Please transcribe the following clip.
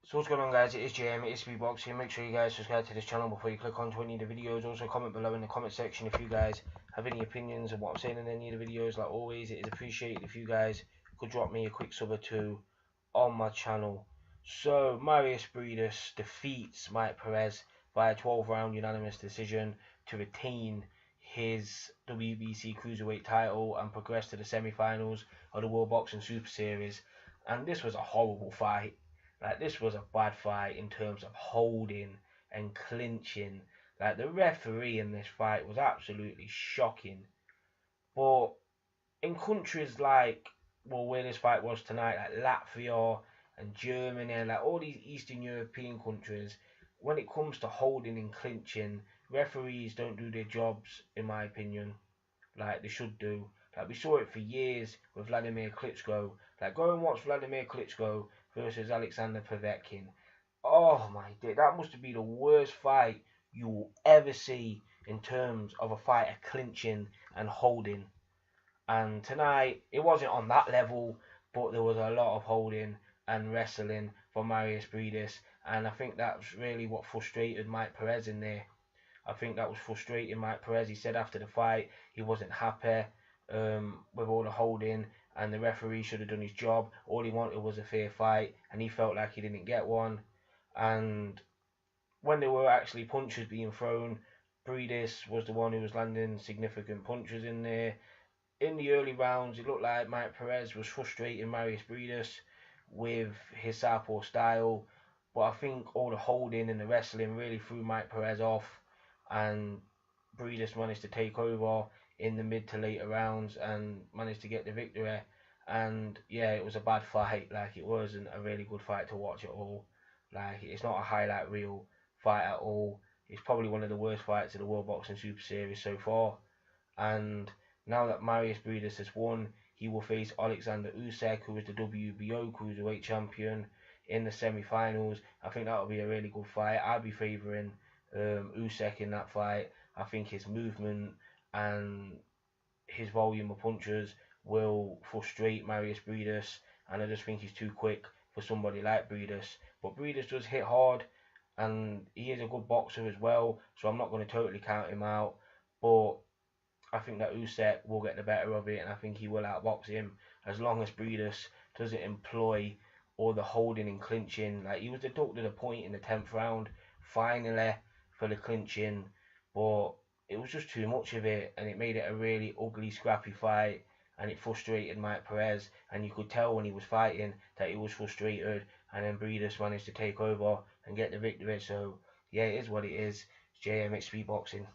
So what's going on, guys? It is JM, it is speakboxing. Make sure you guys subscribe to this channel before you click onto any of the videos. Also comment below in the comment section if you guys have any opinions on what I'm saying in any of the videos. Like always, it is appreciated if you guys could drop me a quick sub or two on my channel. So Mairis Briedis defeats Perez by a 12-round unanimous decision to retain his WBC Cruiserweight title and progress to the semi-finals of the World Boxing Super Series. And this was a horrible fight. Like, this was a bad fight in terms of holding and clinching. Like, the referee in this fight was absolutely shocking. But in countries like, well, where this fight was tonight, like Latvia and Germany and like all these Eastern European countries, when it comes to holding and clinching, referees don't do their jobs, in my opinion, like they should do. Like, we saw it for years with Vladimir Klitschko. Like, go and watch Vladimir Klitschko versus Alexander Povetkin. Oh my day, that must be the worst fight you will ever see in terms of a fighter clinching and holding. And tonight, it wasn't on that level, but there was a lot of holding and wrestling from Mairis Briedis. And I think that's really what frustrated Perez in there. I think that was frustrating Perez. He said after the fight he wasn't happy with all the holding, and the referee should have done his job. All he wanted was a fair fight, and he felt like he didn't get one. And when there were actually punches being thrown, Briedis was the one who was landing significant punches in there. In the early rounds, it looked like Perez was frustrating Mairis Briedis with his southpaw style, but I think all the holding and the wrestling really threw Perez off, and Briedis managed to take over in the mid to later rounds and managed to get the victory. And yeah, it was a bad fight. Like, it wasn't a really good fight to watch at all. Like, it's not a highlight reel fight at all. It's probably one of the worst fights of the World Boxing Super Series so far. And now that Mairis Briedis has won, he will face Alexander Usyk, who is the WBO Cruiserweight champion, in the semi-finals. I think that will be a really good fight. I'd be favouring Usyk in that fight. I think his movement and his volume of punches will frustrate Mairis Briedis, and I just think he's too quick for somebody like Briedis. But Briedis does hit hard, and he is a good boxer as well, so I'm not going to totally count him out. But I think that Usyk will get the better of it, and I think he will outbox him as long as Briedis doesn't employ all the holding and clinching. Like, he was deducted a point in the 10th round, finally, for the clinching, but it was just too much of it, and it made it a really ugly, scrappy fight, and it frustrated Perez, and you could tell when he was fighting that he was frustrated, and then Briedis managed to take over and get the victory. So yeah, it is what it is. It's JMX Speedboxing.